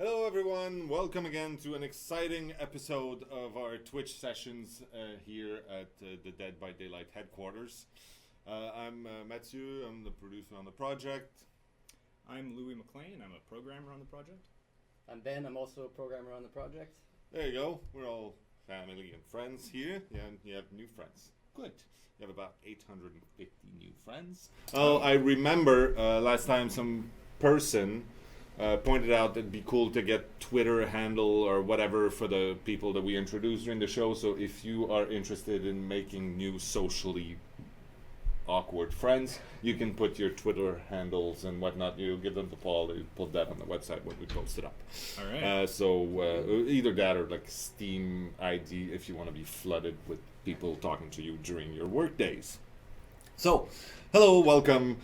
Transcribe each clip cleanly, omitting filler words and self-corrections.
Hello everyone, welcome again to an exciting episode of our Twitch sessions here at the Dead by Daylight headquarters. I'm Mathieu, I'm the producer on the project. I'm McLean, I'm a programmer on the project. I'm Ben, I'm also a programmer on the project. There you go, we're all family and friends here. Yeah, and you have new friends. Good. You have about 850 new friends. Oh, I remember last time some person pointed out that it'd be cool to get Twitter handle or whatever for the people that we introduce during the show. So if you are interested in making new socially awkward friends, you can put your Twitter handles and whatnot. You give them to Paul. They put that on the website when we post it up. All right. So either that or like Steam ID if you want to be flooded with people talking to you during your work days. So, hello, welcome.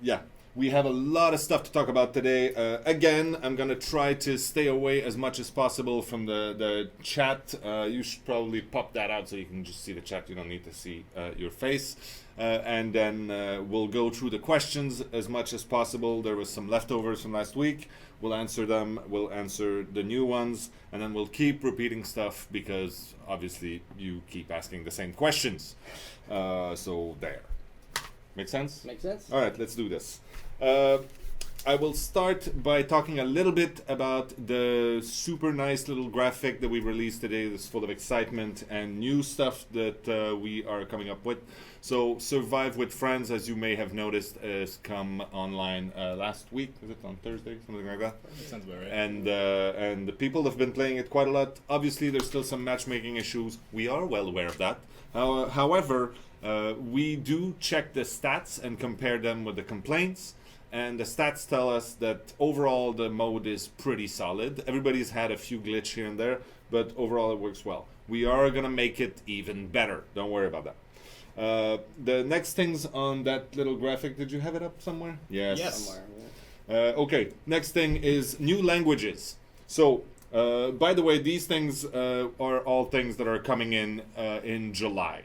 Yeah. We have a lot of stuff to talk about today. Again, I'm going to try to stay away as much as possible from the chat. You should probably pop that out so you can just see the chat. You don't need to see your face. And then we'll go through the questions as much as possible. There was some leftovers from last week. We'll answer them. We'll answer the new ones. And then we'll keep repeating stuff because obviously you keep asking the same questions. So there. Make sense? Makes sense. All right, let's do this. I will start by talking a little bit about the super nice little graphic that we released today that's full of excitement and new stuff that we are coming up with. So Survive with Friends, as you may have noticed, has come online last week. Is it on Thursday? Something like that? That sounds about right. And the people have been playing it quite a lot. Obviously, there's still some matchmaking issues. We are well aware of that. However, we do check the stats and compare them with the complaints. And the stats tell us that overall the mode is pretty solid. Everybody's had a few glitch here and there, but overall it works well. We are going to make it even better. Don't worry about that. The next things on that little graphic, did you have it up somewhere? Yes. Somewhere, yeah. Okay, next thing is new languages. So, by the way, these things are all things that are coming in July.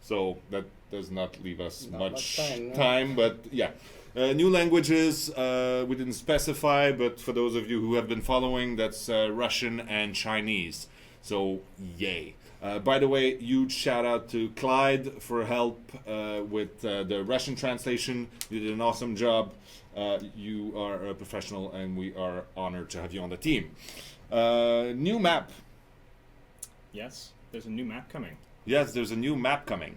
So that does not leave us Not much much time, no. time, but yeah. New languages, we didn't specify, but for those of you who have been following, that's Russian and Chinese. So, yay. By the way, huge shout out to Clyde for help with the Russian translation. You did an awesome job. You are a professional, and we are honored to have you on the team. New map. Yes, there's a new map coming. Yes, there's a new map coming.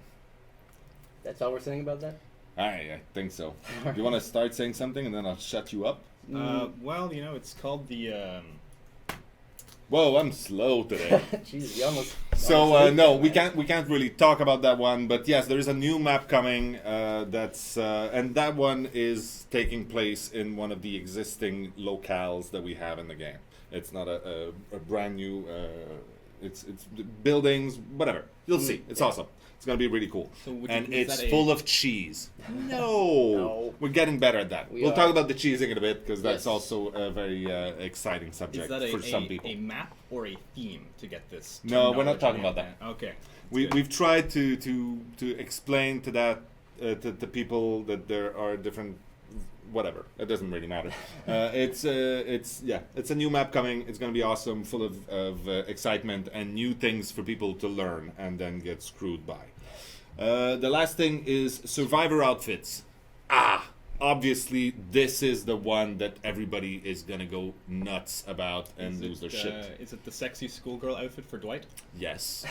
That's all we're saying about that? I think so. You want to start saying something, and then I'll shut you up? Well, you know, it's called the... Whoa, I'm slow today. Jesus, you almost... So no, we can't really talk about that one. But yes, there is a new map coming. That's and that one is taking place in one of the existing locales that we have in the game. It's not a brand new. It's buildings, whatever. You'll see. It's awesome. It's gonna be really cool. So and is it's that full of cheese. No, we're getting better at that. We'll talk about the cheesing in a bit because that's Yes. also a very exciting subject Is that for some people. a map or a theme to get this? No, we're not terminology talking in about there? that. Okay. We've tried to explain to that to people that there are different whatever. It doesn't really matter. It's a new map coming. It's going to be awesome, full of excitement and new things for people to learn and then get screwed by. The last thing is Survivor outfits. Obviously this is the one that everybody is going to go nuts about and lose their shit. Is it the sexy schoolgirl outfit for Dwight? Yes.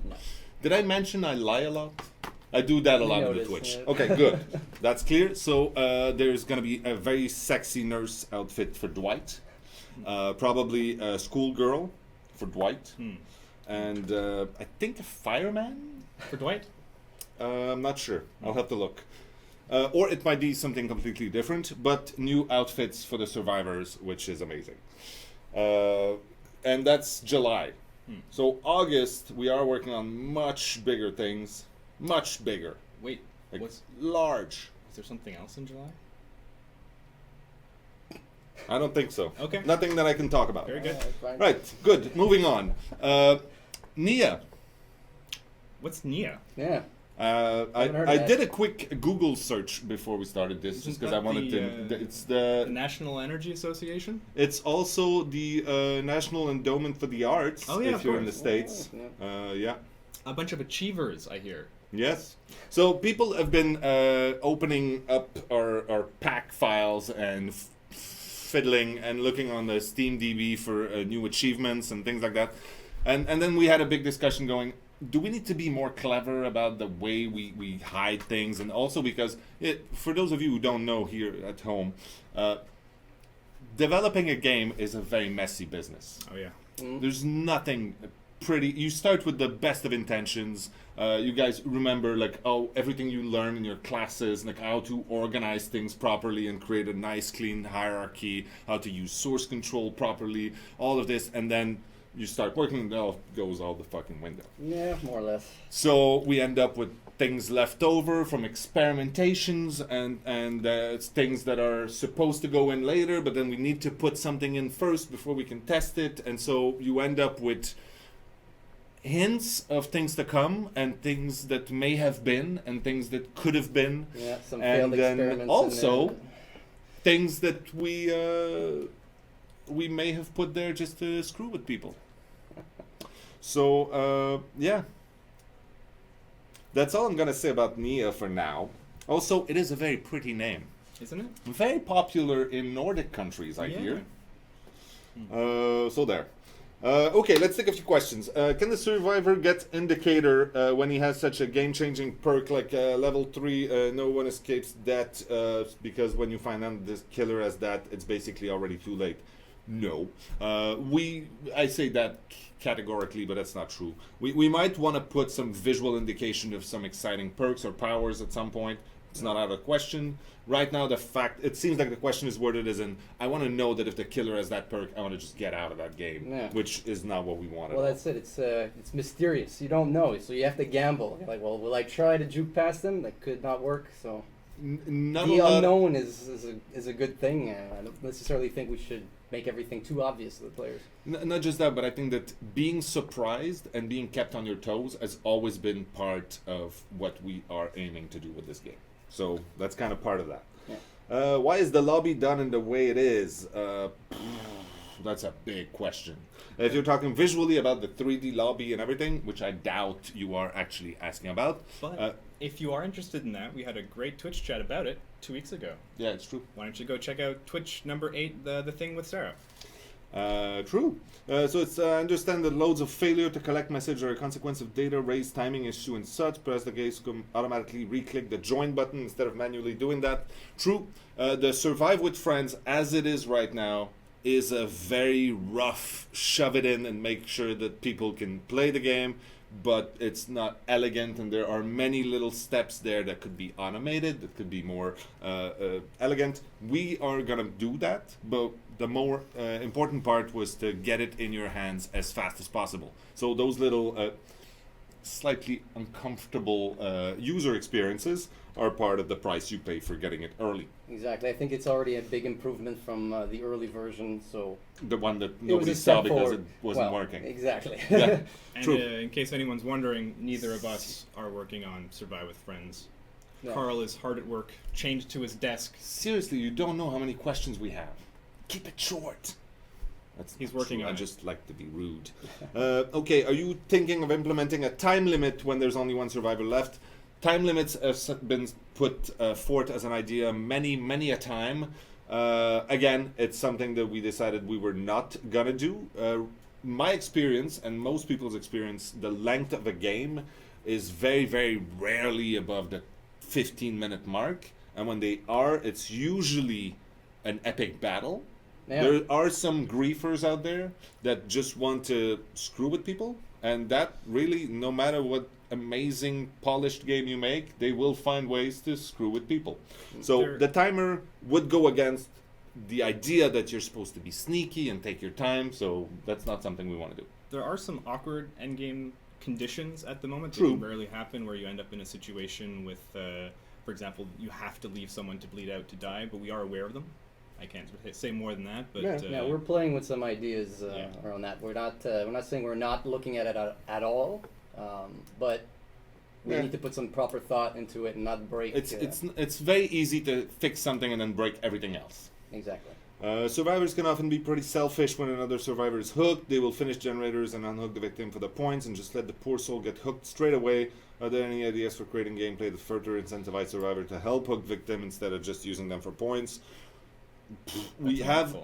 No. Did I mention I lie a lot? I do that a lot on the noticed, Twitch. yeah. Okay, good. That's clear. So there's going to be a very sexy nurse outfit for Dwight. Probably a schoolgirl for Dwight. And I think a fireman? For Dwight? I'm not sure. I'll have to look. Or it might be something completely different, but new outfits for the survivors, which is amazing. And that's July. So August, we are working on much bigger things. Much bigger. Wait, Like was large. there something else in July? I don't think so. Okay. Nothing that I can talk about. Very good. Fine. Right, good. Moving on. Nia. What's Nia? Yeah. I did a quick Google search before we started this, just because I wanted to. It's the National Energy Association. It's also the National Endowment for the Arts. Oh, yeah, if you're in the States. Yeah. A bunch of achievers, I hear. Yes. So people have been opening up our pack files and fiddling and looking on the Steam DB for new achievements and things like that. And then we had a big discussion going, do we need to be more clever about the way we hide things? And also because, for those of you who don't know here at home, developing a game is a very messy business. Oh, yeah. There's nothing pretty. You start with the best of intentions. You guys remember, like, everything you learn in your classes, like how to organize things properly and create a nice, clean hierarchy, how to use source control properly, all of this, and then you start working, and it goes all the fucking window. Yeah, more or less. So we end up with things left over from experimentations and it's things that are supposed to go in later, but then we need to put something in first before we can test it, and so you end up with hints of things to come and things that may have been and things that could have been. Yeah, some and failed then experiments. Also things that we may have put there just to screw with people. So yeah, that's all I'm gonna say about Nia for now. Also, it is a very pretty name, isn't it? Very popular in Nordic countries, I hear. So there. Okay, let's take a few questions. Can the survivor get indicator when he has such a game-changing perk like level 3, no one escapes death, because when you find out this killer has that, it's basically already too late? No. I say that categorically, but that's not true. We might want to put some visual indication of some exciting perks or powers at some point. It's not out of question. Right now, it seems like the question is worded as in, I want to know that if the killer has that perk, I want to just get out of that game, which is not what we want. Well, that's it. It's mysterious. You don't know, so you have to gamble. You're like, well, will I try to juke past them? That could not work. So the unknown is a good thing. I don't necessarily think we should make everything too obvious to the players. Not just that, but I think that being surprised and being kept on your toes has always been part of what we are aiming to do with this game. So that's kind of part of that. Yeah. Why is the lobby done in the way it is? That's a big question. If you're talking visually about the 3D lobby and everything, which I doubt you are actually asking about. But if you are interested in that, we had a great Twitch chat about it 2 weeks ago. Yeah, it's true. Why don't you go check out Twitch number 8, the thing with Sarah. True. So it's understand that loads of failure to collect message are a consequence of data race, timing issue and such. Press the case, automatically re-click the join button instead of manually doing that. True. The survive with friends as it is right now is a very rough shove it in and make sure that people can play the game, but it's not elegant, and there are many little steps there that could be automated, that could be more elegant. We are gonna do that, but the more important part was to get it in your hands as fast as possible. So those little slightly uncomfortable user experiences are part of the price you pay for getting it early. Exactly. I think it's already a big improvement from the early version. So the one that nobody saw because it wasn't working. Exactly. Yeah. And True. In case anyone's wondering, neither of us are working on Survive with Friends. No. Carl is hard at work, chained to his desk. Seriously, you don't know how many questions we have. Keep it short. He's working on it. I just like to be rude. Okay, are you thinking of implementing a time limit when there's only one survivor left? Time limits have been put forth as an idea many a time. Again, it's something that we decided we were not gonna do. My experience, and most people's experience, the length of a game is very rarely above the 15-minute mark. And when they are, it's usually an epic battle. Yeah. There are some griefers out there that just want to screw with people, and that really, no matter what amazing polished game you make, they will find ways to screw with people. So the timer would go against the idea that you're supposed to be sneaky and take your time, so that's not something we want to do. There are some awkward endgame conditions at the moment. True. They can rarely happen, where you end up in a situation with, for example, you have to leave someone to bleed out to die, but we are aware of them. I can't say more than that, but yeah, we're playing with some ideas around that. We're not saying we're not looking at it at all, but we need to put some proper thought into it and not break. It's very easy to fix something and then break everything else. Exactly. Survivors can often be pretty selfish. When another survivor is hooked, they will finish generators and unhook the victim for the points and just let the poor soul get hooked straight away. Are there any ideas for creating gameplay that further incentivize survivor to help hook victim instead of just using them for points? We have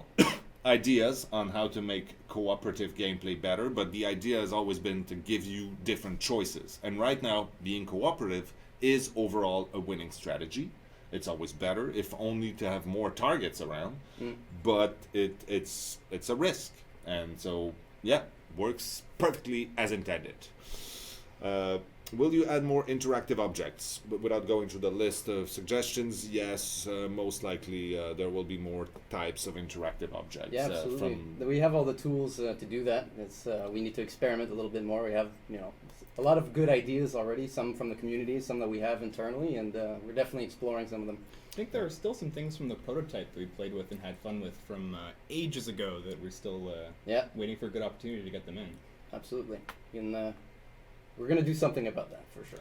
ideas on how to make cooperative gameplay better, but the idea has always been to give you different choices. And right now, being cooperative is overall a winning strategy. It's always better, if only to have more targets around, but it's a risk, and so yeah, works perfectly as intended. Will you add more interactive objects? Without going through the list of suggestions, yes, most likely there will be more types of interactive objects. Yeah, absolutely. We have all the tools to do that. We need to experiment a little bit more. We have, a lot of good ideas already, some from the community, some that we have internally, and we're definitely exploring some of them. I think there are still some things from the prototype that we played with and had fun with from ages ago that we're still waiting for a good opportunity to get them in. Absolutely. We're going to do something about that, for sure.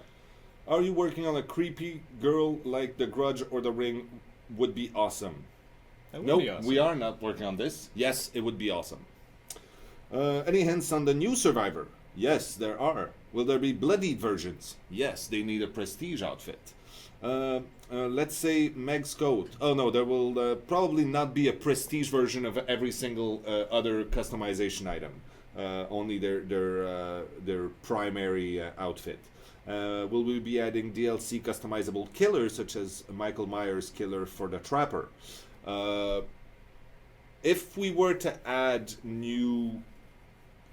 Are you working on a creepy girl like The Grudge or The Ring? Would be awesome. That would be awesome. We are not working on this. Yes, it would be awesome. Any hints on the new Survivor? Yes, there are. Will there be bloodied versions? Yes, they need a prestige outfit. Let's say Meg's coat. Oh no, there will probably not be a prestige version of every single other customization item. Only their primary outfit. Will we be adding DLC customizable killers such as Michael Myers' killer for the Trapper? If we were to add new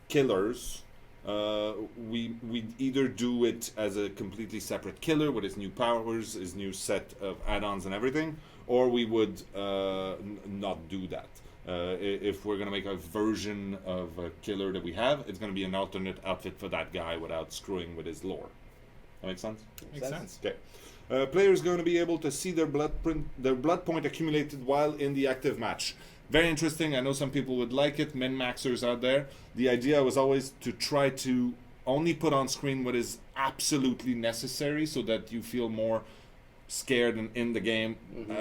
killers, we'd either do it as a completely separate killer with his new powers, his new set of add-ons and everything, or we would not do that. If we're going to make a version of a killer that we have, it's going to be an alternate outfit for that guy without screwing with his lore. That makes sense? Makes sense. Okay. Players going to be able to see their blood point accumulated while in the active match. Very interesting. I know some people would like it, min-maxers out there. The idea was always to try to only put on screen what is absolutely necessary so that you feel more scared and in the game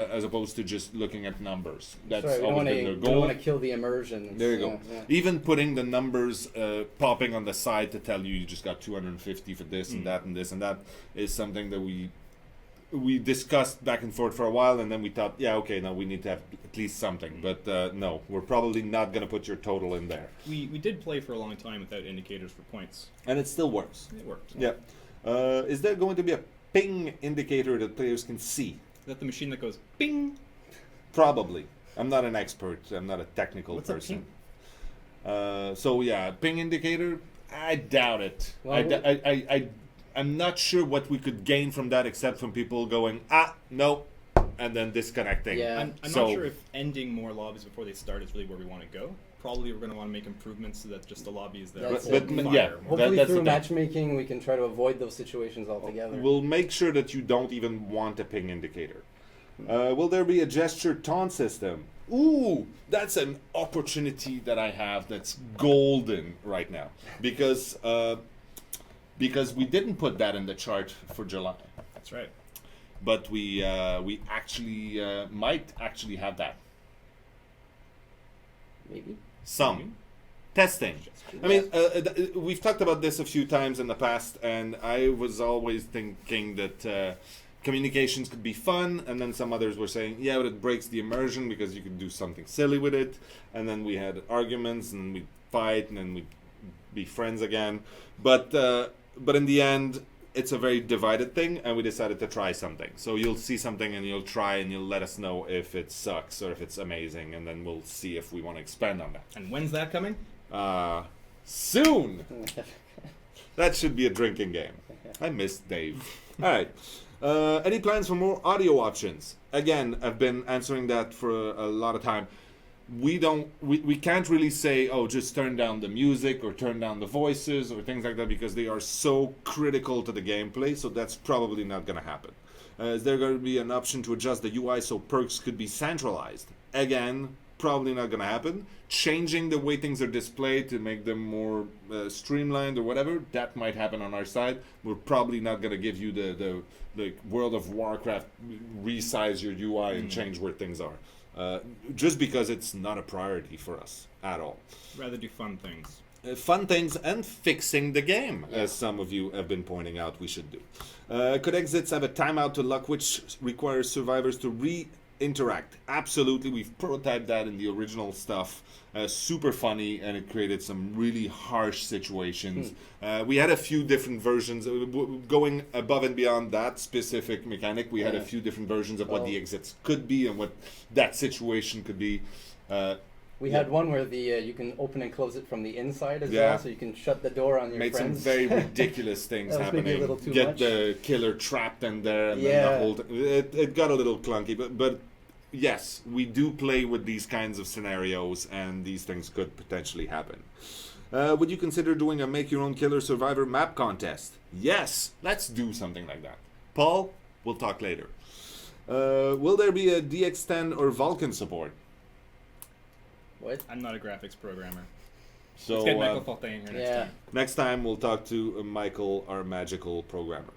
as opposed to just looking at numbers. That's always been their goal. You don't want to kill the immersion. There you go. Yeah. Even putting the numbers popping on the side to tell you just got 250 for this and that and this and that is something that we discussed back and forth for a while, and then we thought, yeah, okay, now we need to have at least something. But no, we're probably not going to put your total in there. We did play for a long time without indicators for points. And it still works. It worked. Yeah. Is there going to be a ping indicator that players can see? Is that the machine that goes ping? Probably. I'm not an expert. I'm not a technical What's person. A ping? So yeah, ping indicator. I doubt it. Well, I'm not sure what we could gain from that, except from people going no, and then disconnecting. Yeah. I'm not sure if ending more lobbies before they start is really where we want to go. Probably we're going to want to make improvements so that just the lobby is there. Hopefully through matchmaking we can try to avoid those situations altogether. We'll make sure that you don't even want a ping indicator. Will there be a gesture taunt system? Ooh, that's an opportunity that I have that's golden right now. Because we didn't put that in the chart for July. That's right. But we actually might actually have that. Maybe. Testing. I mean, we've talked about this a few times in the past, and I was always thinking that communications could be fun, and then some others were saying, yeah, but it breaks the immersion because you could do something silly with it. And then we had arguments, and we'd fight, and then we'd be friends again. But in the end, it's a very divided thing, and we decided to try something. So you'll see something, and you'll try, and you'll let us know if it sucks or if it's amazing, and then we'll see if we want to expand on that. And when's that coming? Soon! That should be a drinking game. I miss Dave. All right. Any plans for more audio options? Again, I've been answering that for a lot of time. We can't really say, oh, just turn down the music or turn down the voices or things like that, because they are so critical to the gameplay, so that's probably not going to happen. Is there going to be an option to adjust the UI so perks could be centralized? Again, probably not going to happen. Changing the way things are displayed to make them more streamlined or whatever, that might happen on our side. We're probably not going to give you the World of Warcraft resize your UI and change where things are. Just because it's not a priority for us at all. Rather do fun things. Fun things and fixing the game, as some of you have been pointing out we should do. Could exits have a timeout to luck, which requires survivors to re-interact? Absolutely. We've prototyped that in the original stuff. Super funny, and it created some really harsh situations. We had a few different versions. Going above and beyond that specific mechanic, we had a few different versions of what the exits could be and what that situation could be. We had one where you can open and close it from the inside as well, so you can shut the door on your Made friends. some very ridiculous things happening. Maybe a little too Get much. the killer trapped in there, and then the whole it got a little clunky. But yes, we do play with these kinds of scenarios, and these things could potentially happen. Would you consider doing a make your own killer survivor map contest? Yes, let's do something like that. Paul, we'll talk later. Will there be a DX10 or Vulkan support? What? I'm not a graphics programmer. So Let's get Michael Côté in here next time. next time we'll talk to Michael, our magical programmer.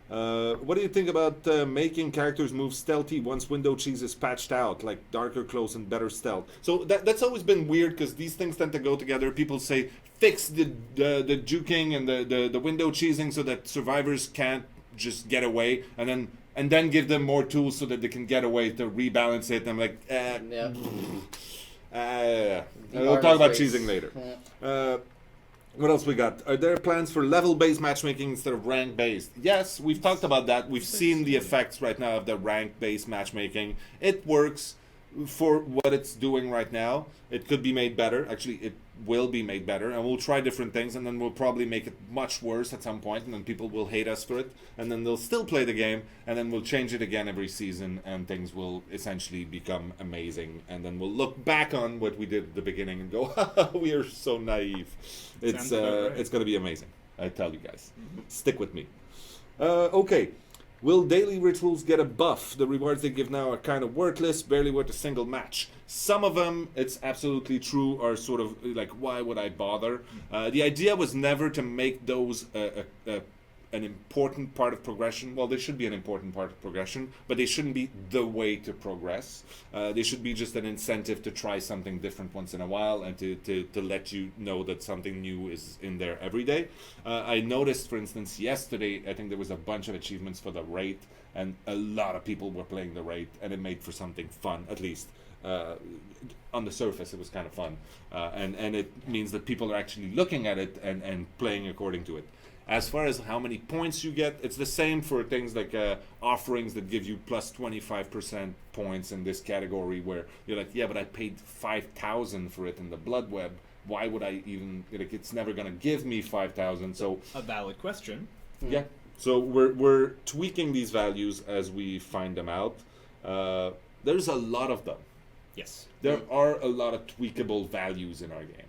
What do you think about making characters move stealthy once window cheese is patched out, like darker clothes and better stealth? So that's always been weird because these things tend to go together. People say fix the juking and the window cheesing so that survivors can't just get away, and then give them more tools so that they can get away to rebalance it. And I'm like, we'll talk about cheesing later. What else we got? Are there plans for level-based matchmaking instead of rank-based? Yes, we've talked about that. We've seen the effects right now of the rank-based matchmaking. It works for what it's doing right now. It could be made better. Actually, it will be made better, and we'll try different things, and then we'll probably make it much worse at some point, and then people will hate us for it, and then they'll still play the game, and then we'll change it again every season, and things will essentially become amazing, and then we'll look back on what we did at the beginning and go, we are so naive. It's going to be amazing. I tell you guys. Stick with me. Okay. Will daily rituals get a buff? The rewards they give now are kind of worthless, barely worth a single match. Some of them, it's absolutely true, are sort of like, why would I bother? The idea was never to make those an important part of progression. Well, they should be an important part of progression, but they shouldn't be the way to progress. They should be just an incentive to try something different once in a while and to let you know that something new is in there every day. I noticed, for instance, yesterday, I think there was a bunch of achievements for the raid, and a lot of people were playing the raid, and it made for something fun, at least. On the surface, it was kind of fun. And it means that people are actually looking at it and playing according to it. As far as how many points you get, it's the same for things like offerings that give you plus 25% points in this category, where you're like, yeah, but I paid 5,000 for it in the Blood Web. Why would I even, like, it's never going to give me 5,000. So a valid question. Yeah. So we're tweaking these values as we find them out. There's a lot of them. Yes. There are a lot of tweakable values in our game.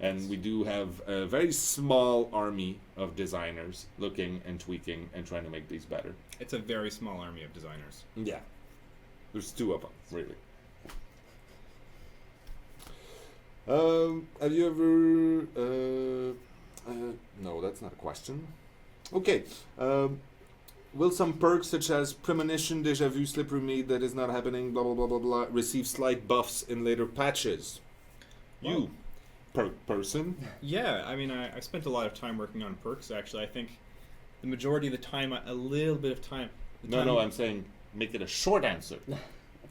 And we do have a very small army of designers looking and tweaking and trying to make these better. It's a very small army of designers. Yeah. There's two of them, really. Have you ever... no, that's not a question. Okay. Will some perks such as Premonition, Deja Vu, Slippery Meat, that is not happening, blah, blah, blah, blah, blah, receive slight buffs in later patches? Well, you... person. Yeah, I mean, I spent a lot of time working on perks, actually. I think the majority of the time, a little bit of time. No, I'm saying make it a short answer.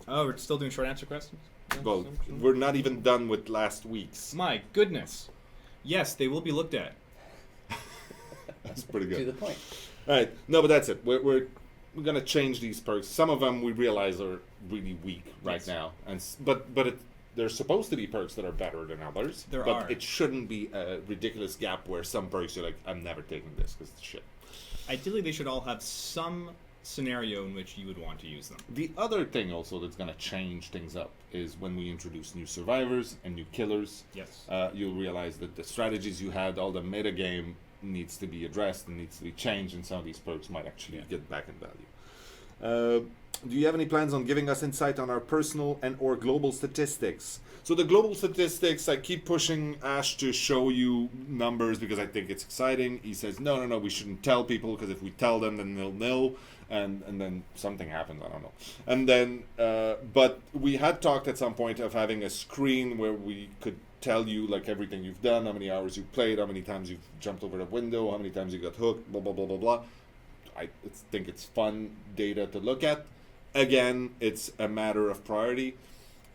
Oh, we're still doing short answer questions? Well, we're not even done with last week's. My goodness. Yes, they will be looked at. That's pretty good. To the point. All right. No, but that's it. We're going to change these perks. Some of them we realize are really weak right now. But there's supposed to be perks that are better than others. But it shouldn't be a ridiculous gap where some perks you're like, I'm never taking this because it's shit. Ideally, they should all have some scenario in which you would want to use them. The other thing also that's going to change things up is when we introduce new survivors and new killers. Yes. You'll realize that the strategies you had, all the metagame needs to be addressed and needs to be changed, and some of these perks might actually get back in value. Do you have any plans on giving us insight on our personal and or global statistics? So the global statistics, I keep pushing Ash to show you numbers because I think it's exciting. He says, no, we shouldn't tell people because if we tell them, then they'll know. And then something happens, I don't know. And then, but we had talked at some point of having a screen where we could tell you like everything you've done, how many hours you've played, how many times you've jumped over the window, how many times you got hooked, blah, blah, blah, blah, blah. I think it's fun data to look at. Again, it's a matter of priority.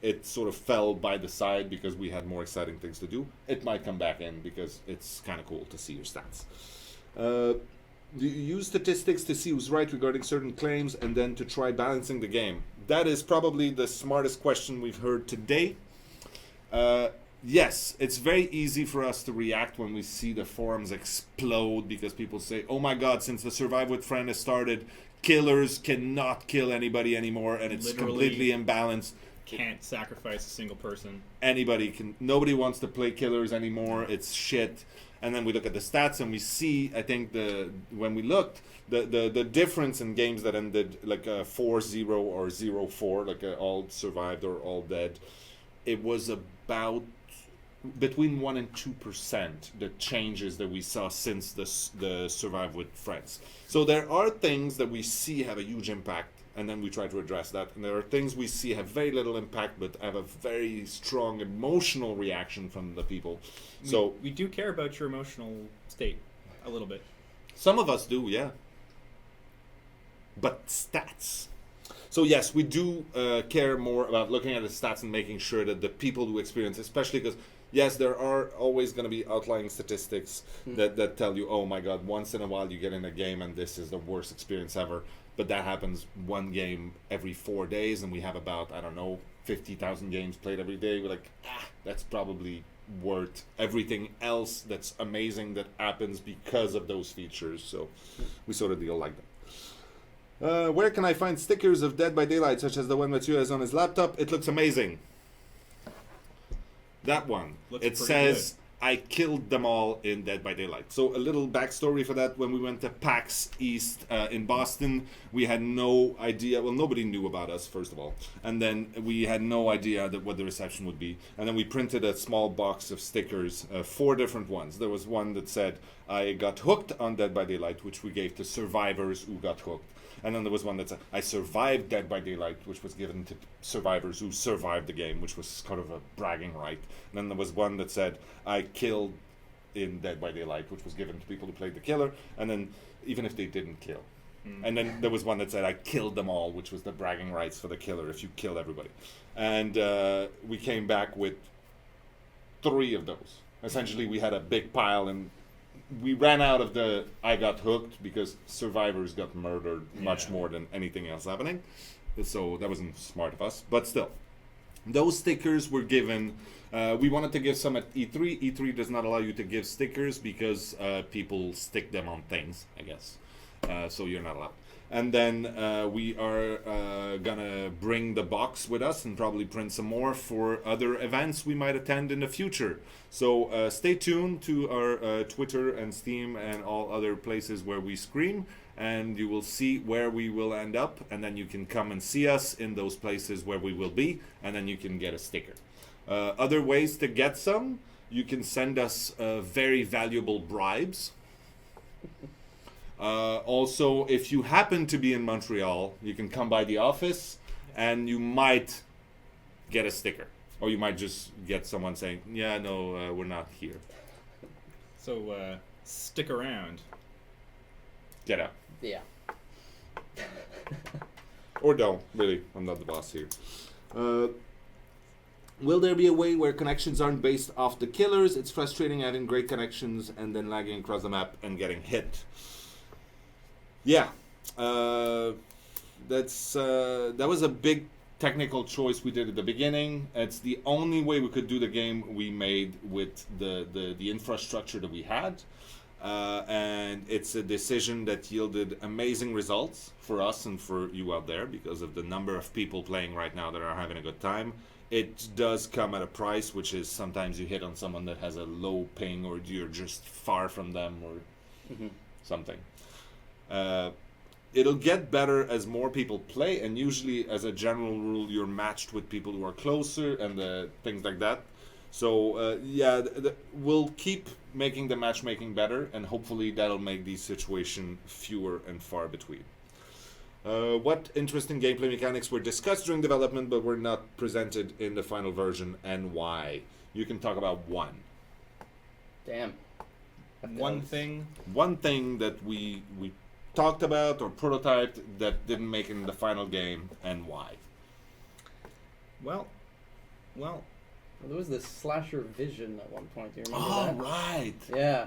It sort of fell by the side because we had more exciting things to do. It might come back in because it's kind of cool to see your stats. Do you use statistics to see who's right regarding certain claims and then to try balancing the game? That is probably the smartest question we've heard today. Yes, it's very easy for us to react when we see the forums explode because people say, oh my god, since the Survive with Friend has started, killers cannot kill anybody anymore and it's completely imbalanced. Can't sacrifice a single person. Anybody can. Nobody wants to play killers anymore. It's shit. And then we look at the stats and we see, I think when we looked, the difference in games that ended like 4-0 or 0-4, like all survived or all dead, it was about between 1 and 2% the changes that we saw since the Survive with Friends. So there are things that we see have a huge impact, and then we try to address that. And there are things we see have very little impact, but have a very strong emotional reaction from the people. So we do care about your emotional state a little bit. Some of us do, yeah. But stats. So yes, we do care more about looking at the stats and making sure that the people who experience, especially because yes, there are always going to be outlying statistics that tell you, oh my god, once in a while you get in a game and this is the worst experience ever. But that happens one game every 4 days, and we have about, 50,000 games played every day. We're like, that's probably worth everything else that's amazing that happens because of those features. So we sort of deal like that. Where can I find stickers of Dead by Daylight, such as the one Mathieu has on his laptop? It looks amazing. That one. It says, good. I killed them all in Dead by Daylight. So a little backstory for that. When we went to PAX East in Boston, we had no idea. Well, nobody knew about us, first of all. And then we had no idea what the reception would be. And then we printed a small box of stickers, 4 different ones. There was one that said, I got hooked on Dead by Daylight, which we gave to survivors who got hooked. And then there was one that said, I survived Dead by Daylight, which was given to survivors who survived the game, which was kind of a bragging right. And then there was one that said, I killed in Dead by Daylight, which was given to people who played the killer, and then even if they didn't kill. And then there was one that said, I killed them all, which was the bragging rights for the killer, if you killed everybody. And we came back with 3 of those. Essentially, we had a big pile, and we ran out of the I got hooked because survivors got murdered much more than anything else happening. So that wasn't smart of us. But still, those stickers were given. We wanted to give some at E3. E3 does not allow you to give stickers because people stick them on things, I guess. So you're not allowed. And then we are gonna bring the box with us and probably print some more for other events we might attend in the future. So stay tuned to our Twitter and Steam and all other places where we stream, and you will see where we will end up, and then you can come and see us in those places where we will be, and then you can get a sticker. Other ways to get some, you can send us very valuable bribes. Also, if you happen to be in Montreal, you can come by the office and you might get a sticker. Or you might just get someone saying, yeah, no, we're not here. So, stick around. Get out. Yeah. Or don't, really. I'm not the boss here. Will there be a way where connections aren't based off the killers? It's frustrating having great connections and then lagging across the map and getting hit. Yeah, that was a big technical choice we did at the beginning. It's the only way we could do the game we made with the infrastructure that we had. And it's a decision that yielded amazing results for us and for you out there because of the number of people playing right now that are having a good time. It does come at a price, which is sometimes you hit on someone that has a low ping or you're just far from them or something. it'll get better as more people play, and usually, as a general rule, you're matched with people who are closer and things like that. So we'll keep making the matchmaking better, and hopefully that'll make these situations fewer and far between. What interesting gameplay mechanics were discussed during development but were not presented in the final version, and why? You can talk about one. Damn. One thing that we talked about or prototyped that didn't make it in the final game, and why? Well. There was this slasher vision at one point. Do you remember Oh, that? right. Yeah.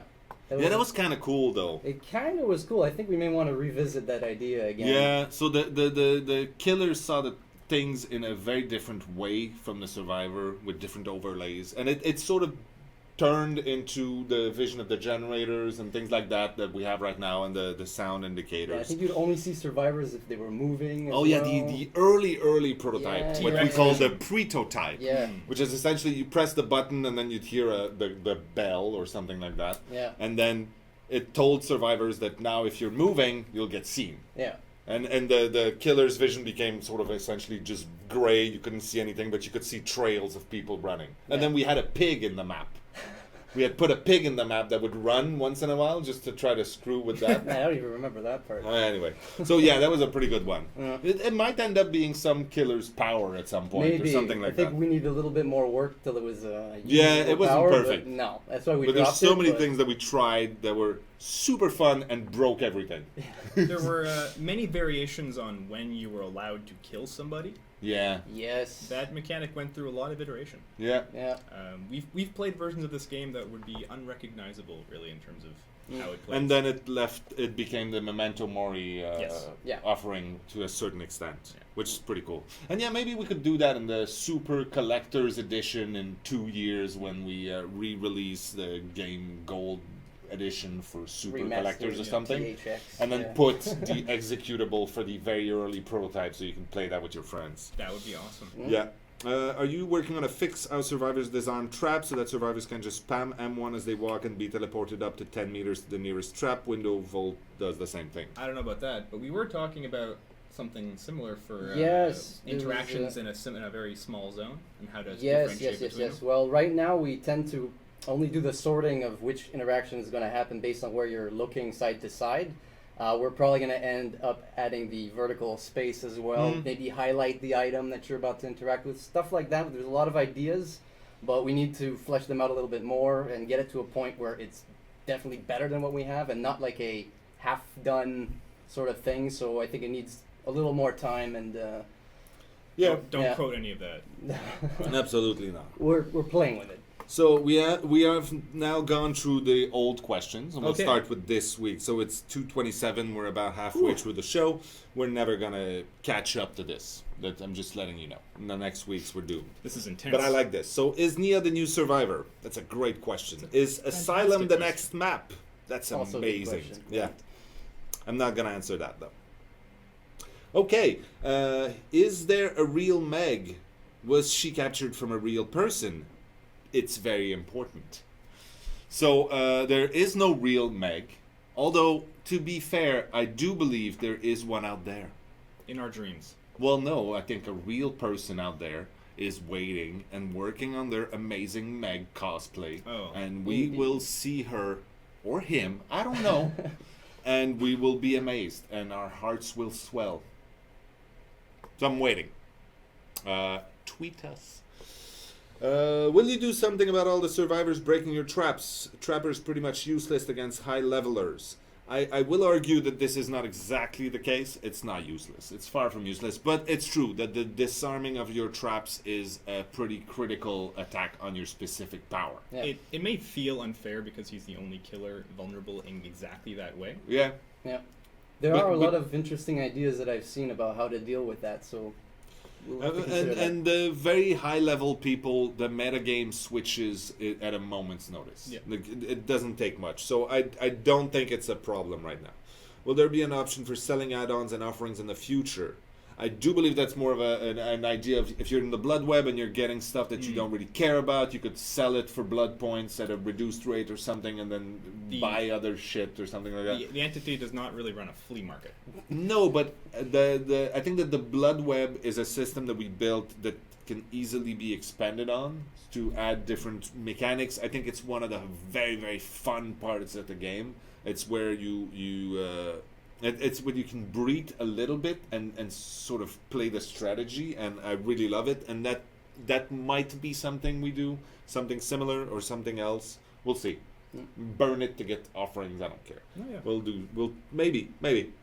That was kind of cool, though. It kind of was cool. I think we may want to revisit that idea again. Yeah, so the killers saw the things in a very different way from the survivor with different overlays. And it sort of turned into the vision of the generators and things like that we have right now, and the sound indicators. Yeah, I think you'd only see survivors if they were moving as the early prototype, Yeah, what yeah, we yeah. call the pretotype. Yeah. Which is essentially you press the button and then you'd hear the bell or something like that. Yeah. And then it told survivors that now if you're moving, you'll get seen. Yeah. And the killer's vision became sort of essentially just gray. You couldn't see anything, but you could see trails of people running. And then we had a pig in the map. We had put a pig in the map that would run once in a while just to try to screw with that. I don't even remember that part. Anyway, so yeah, that was a pretty good one. Yeah. It might end up being some killer's power at some point Maybe. or something like I think that. we need a little bit more work till it was Yeah, it wasn't power, perfect. But no, that's why we But there's dropped so it, many but- things that we tried that were super fun and broke everything. There were many variations on when you were allowed to kill somebody. Yeah. Yes. That mechanic went through a lot of iteration. Yeah. Yeah. We've played versions of this game that would be unrecognizable, really, in terms of how it plays. And then it became the Memento Mori Yes. Yeah. offering to a certain extent, Yeah. which is pretty cool. And yeah, maybe we could do that in the Super Collector's Edition in 2 years when we re-release the game Gold Edition for Super Remastered, Collectors or something. THX, And then yeah. put the executable for the very early prototype so you can play that with your friends. That would be awesome. Yeah. Are you working on a fix how survivors disarm traps so that survivors can just spam M1 as they walk and be teleported up to 10 meters to the nearest trap? Window Volt does the same thing. I don't know about that, but we were talking about something similar for Yes, there was, interactions in a very small zone and how to Yes, differentiate between them. Well, right now we tend to only do the sorting of which interaction is going to happen based on where you're looking side to side. We're probably going to end up adding the vertical space as well. Maybe highlight the item that you're about to interact with. Stuff like that. There's a lot of ideas, but we need to flesh them out a little bit more and get it to a point where it's definitely better than what we have and not like a half-done sort of thing. So I think it needs a little more time and... Yeah. Don't quote any of that. Absolutely not. We're playing with it. So we have now gone through the old questions, and we'll Okay. start with this week. So it's 2:27. We're about halfway through the show. We're never gonna catch up to this. That I'm just letting you know. In the next weeks we're doomed. This is intense. But I like this. So is Nia the new survivor? That's a great question. Is Asylum the question. next map? That's Also a good amazing. question. Yeah. I'm not gonna answer that though. Okay. Is there a real Meg? Was she captured from a real person? It's very important. So there is no real Meg. Although, to be fair, I do believe there is one out there. In our dreams. Well, no, I think a real person out there is waiting and working on their amazing Meg cosplay. Oh. And we Indeed. will see her, or him, I don't know. And we will be amazed, and our hearts will swell. So I'm waiting. Tweet us. Will you do something about all the survivors breaking your traps? Trappers pretty much useless against high levelers. I will argue that this is not exactly the case. It's not useless. It's far from useless. But it's true that the disarming of your traps is a pretty critical attack on your specific power. Yeah. It may feel unfair because he's the only killer vulnerable in exactly that way. Yeah. Yeah. There But- are a but- lot of interesting ideas that I've seen about how to deal with that, so we'll have to consider that. And the very high level people, the metagame switches at a moment's notice. Yeah. Like, it doesn't take much. So I don't think it's a problem right now. Will there be an option for selling add-ons and offerings in the future? I do believe that's more of an idea of if you're in the blood web and you're getting stuff that you don't really care about, you could sell it for blood points at a reduced rate or something, and then buy other shit or something like that. The entity does not really run a flea market. No, but I think that the blood web is a system that we built that can easily be expanded on to add different mechanics. I think it's one of the very, very fun parts of the game. It's where it's when you can breed a little bit and sort of play the strategy, and I really love it. And that might be something we do, something similar or something else. We'll see. Burn it to get offerings. I don't care. Oh, yeah. We'll maybe,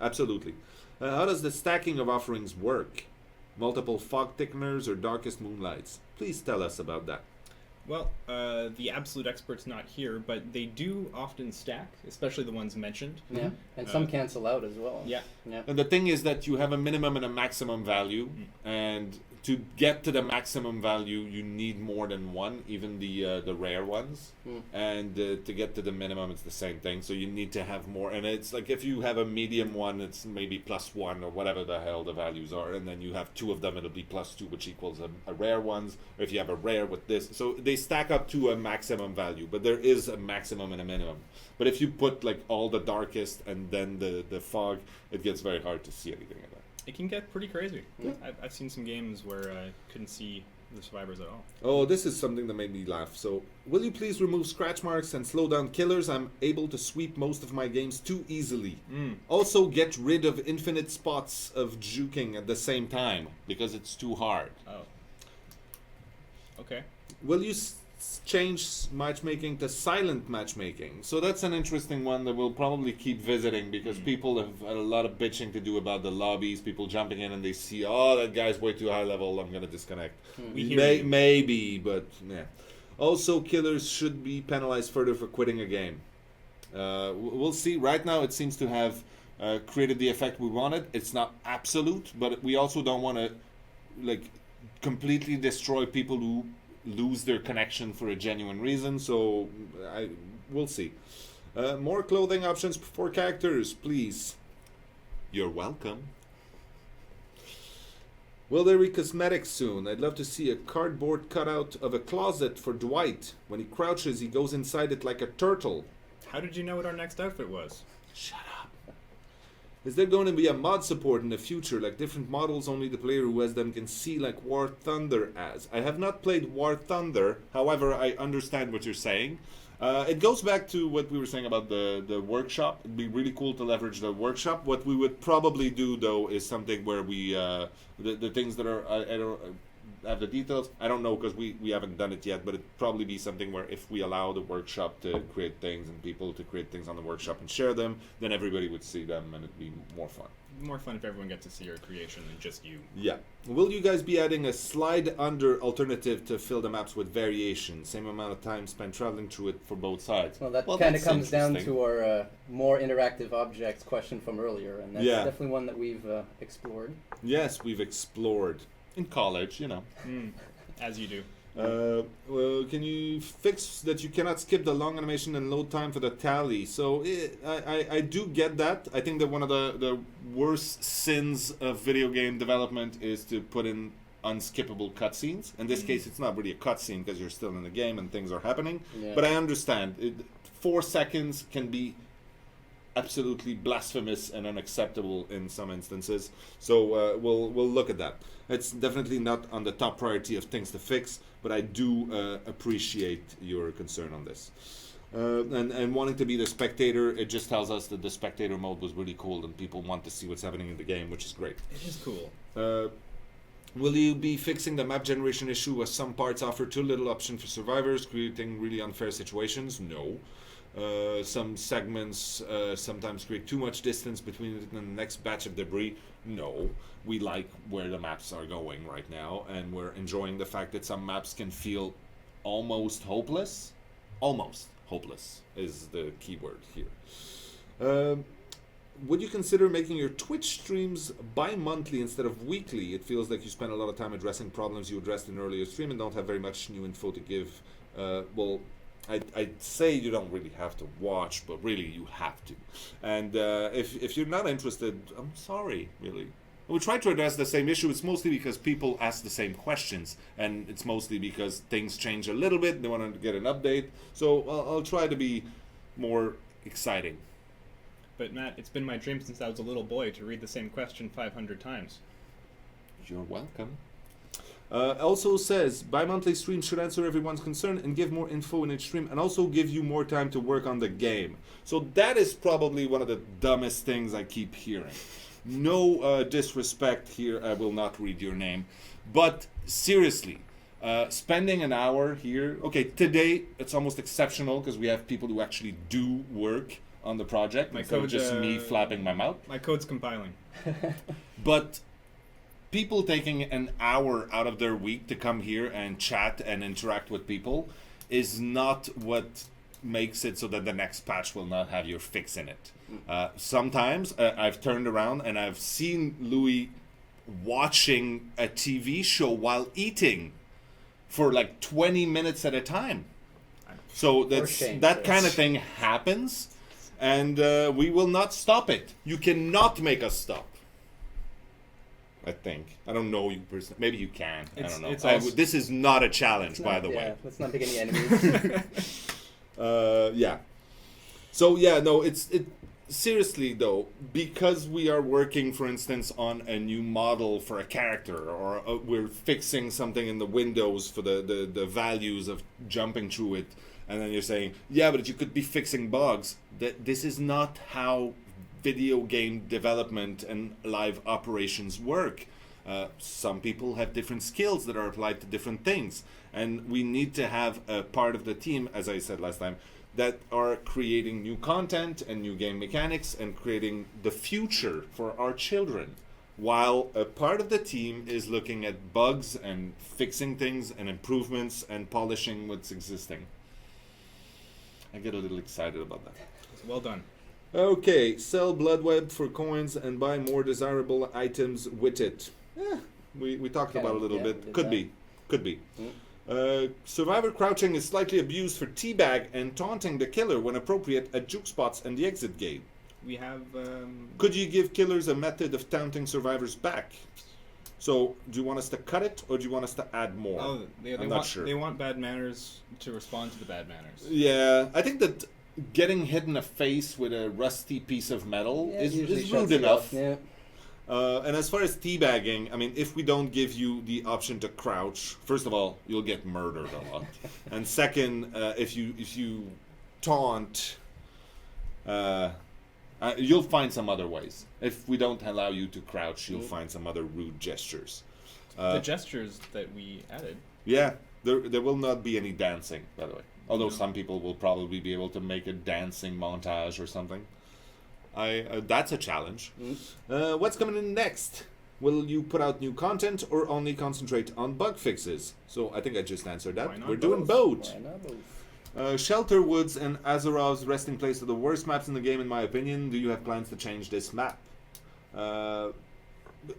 absolutely. How does the stacking of offerings work? Multiple fog thickeners or darkest moonlights? Please tell us about that. Well, the absolute expert's not here, but they do often stack, especially the ones mentioned. Yeah, and some cancel out as well. Yeah. And the thing is that you have a minimum and a maximum value, and to get to the maximum value, you need more than one, even the rare ones. And to get to the minimum, it's the same thing. So you need to have more. And it's like if you have a medium one, it's maybe +1 or whatever the hell the values are. And then you have 2 of them, it'll be +2, which equals a rare ones. Or if you have a rare with this. So they stack up to a maximum value, but there is a maximum and a minimum. But if you put like all the darkest and then the fog, it gets very hard to see anything like that. It can get pretty crazy. I've seen some games where I couldn't see the survivors at all. Oh, this is something that made me laugh. So, will you please remove scratch marks and slow down killers? I'm able to sweep most of my games too easily. Also, get rid of infinite spots of juking at the same time, because it's too hard. Oh. Okay. Will you change matchmaking to silent matchmaking? So that's an interesting one that we'll probably keep visiting, because people have had a lot of bitching to do about the lobbies, people jumping in and they see, oh, that guy's way too high level, I'm going to disconnect. Maybe, but yeah. Also, killers should be penalized further for quitting a game. We'll see. Right now it seems to have created the effect we wanted. It's not absolute, but we also don't want to like completely destroy people who lose their connection for a genuine reason, so we'll see. More clothing options for characters, please. You're welcome. Will there be cosmetics soon? I'd love to see a cardboard cutout of a closet for Dwight. When he crouches, he goes inside it like a turtle. How did you know what our next outfit was? Shut up. Is there going to be a mod support in the future, like different models only the player who has them can see, like War Thunder has? I have not played War Thunder, however, I understand what you're saying. It goes back to what we were saying about the workshop. It'd be really cool to leverage the workshop. What we would probably do, though, is something where we, the things that are, I don't have the details. I don't know because we haven't done it yet, but it'd probably be something where if we allow the workshop to create things and people to create things on the workshop and share them, then everybody would see them and it'd be more fun. More fun if everyone gets to see your creation than just you. Yeah. Will you guys be adding a slide under alternative to fill the maps with variation? Same amount of time spent traveling through it for both sides. Well, that kind of comes down to our more interactive objects question from earlier, and that's definitely one that we've explored. Yes, we've explored. In college, you know. As you do. Well, can you fix that you cannot skip the long animation and load time for the tally? So I do get that. I think that one of the worst sins of video game development is to put in unskippable cutscenes. In this case, it's not really a cutscene because you're still in the game and things are happening. Yeah. But I understand. 4 seconds can be absolutely blasphemous and unacceptable in some instances. So we'll look at that. It's definitely not on the top priority of things to fix, but I do appreciate your concern on this. And wanting to be the spectator, it just tells us that the spectator mode was really cool and people want to see what's happening in the game, which is great. It is cool. Will you be fixing the map generation issue as some parts offer too little option for survivors, creating really unfair situations? No. Some segments sometimes create too much distance between it and the next batch of debris. No, we like where the maps are going right now, and we're enjoying the fact that some maps can feel almost hopeless. Almost hopeless is the key word here. Would you consider making your Twitch streams bi-monthly instead of weekly? It feels like you spend a lot of time addressing problems you addressed in earlier stream and don't have very much new info to give. Well, I'd say you don't really have to watch, but really you have to. And if you're not interested, I'm sorry, really. We try to address the same issue. It's mostly because people ask the same questions, and it's mostly because things change a little bit. They want to get an update. So I'll try to be more exciting. But Matt, it's been my dream since I was a little boy to read the same question 500 times. You're welcome. Also says, bi-monthly streams should answer everyone's concern and give more info in each stream, and also give you more time to work on the game. So that is probably one of the dumbest things I keep hearing. No disrespect here, I will not read your name. But seriously, spending an hour here, okay, today it's almost exceptional because we have people who actually do work on the project instead of just me flapping my mouth. My code's compiling. But people taking an hour out of their week to come here and chat and interact with people is not what makes it so that the next patch will not have your fix in it. Sometimes I've turned around and I've seen Louis watching a TV show while eating for like 20 minutes at a time. So that kind of thing happens, and we will not stop it. You cannot make us stop. I think. I don't know you personally. Maybe you can. I don't know. This is not a challenge, by the way. Let's not pick any enemies. Yeah. So yeah, no, it seriously though, because we are working, for instance, on a new model for a character, or we're fixing something in the windows for the values of jumping through it, and then you're saying, yeah, but you could be fixing bugs. This is not how video game development and live operations work. Some people have different skills that are applied to different things, and we need to have a part of the team, as I said last time, that are creating new content and new game mechanics and creating the future for our children, while a part of the team is looking at bugs and fixing things and improvements and polishing what's existing. I get a little excited about that. Well done. Okay, sell Bloodweb for coins and buy more desirable items with it. We talked about it a little bit. Could be. Survivor crouching is slightly abused for teabag and taunting the killer when appropriate at juke spots and the exit gate. We have... Could you give killers a method of taunting survivors back? So, do you want us to cut it, or do you want us to add more? Oh, I'm not sure. They want bad manners to respond to the bad manners. Yeah, I think that getting hit in the face with a rusty piece of metal is rude enough. Yeah. And as far as teabagging, I mean, if we don't give you the option to crouch, first of all, you'll get murdered a lot. And second, if you taunt, you'll find some other ways. If we don't allow you to crouch, you'll find some other rude gestures. The gestures that we added. Yeah, there will not be any dancing, by the way. Although some people will probably be able to make a dancing montage or something. That's a challenge. What's coming in next? Will you put out new content or only concentrate on bug fixes? So I think I just answered that. We're doing both. Why not both? Shelter Woods and Azerov's resting place are the worst maps in the game, in my opinion. Do you have plans to change this map? We're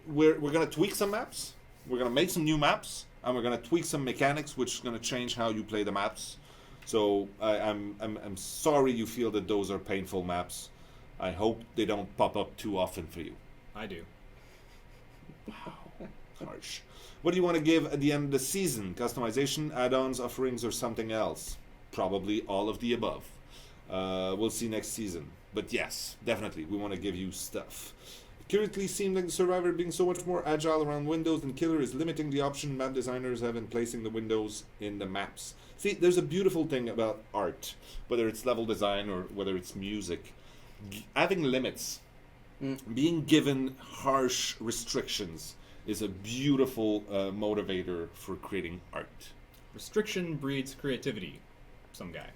going to tweak some maps. We're going to make some new maps. And we're going to tweak some mechanics, which is going to change how you play the maps. So I'm sorry you feel that those are painful maps. I hope they don't pop up too often for you. I do. Wow. Harsh. What do you want to give at the end of the season? Customization, add-ons, offerings, or something else? Probably all of the above. We'll see next season. But yes, definitely, we want to give you stuff. Currently seems like the Survivor being so much more agile around windows than Killer is limiting the option map designers have in placing the windows in the maps. See, there's a beautiful thing about art, whether it's level design or whether it's music. Having limits, being given harsh restrictions is a beautiful motivator for creating art. Restriction breeds creativity. Some guy.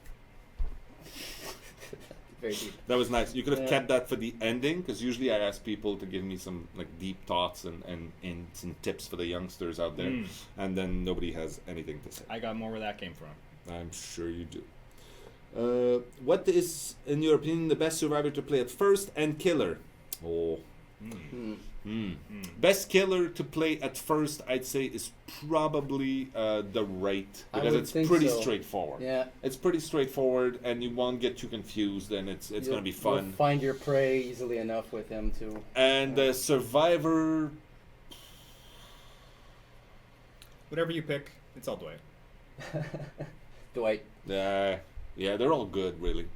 Very deep. That was nice. You could have kept that for the ending, because usually I ask people to give me some like deep thoughts and some tips for the youngsters out there, and then nobody has anything to say. I got more where that came from. I'm sure you do. What is, in your opinion, the best Survivor to play at first and Killer? Best Killer to play at first, I'd say, is probably the Wraith, because it's pretty straightforward. Yeah, it's pretty straightforward, and you won't get too confused, and it's going to be fun. You'll find your prey easily enough with him too. And Survivor, Whatever you pick, it's all Dwight. Dwight. Yeah, they're all good, really.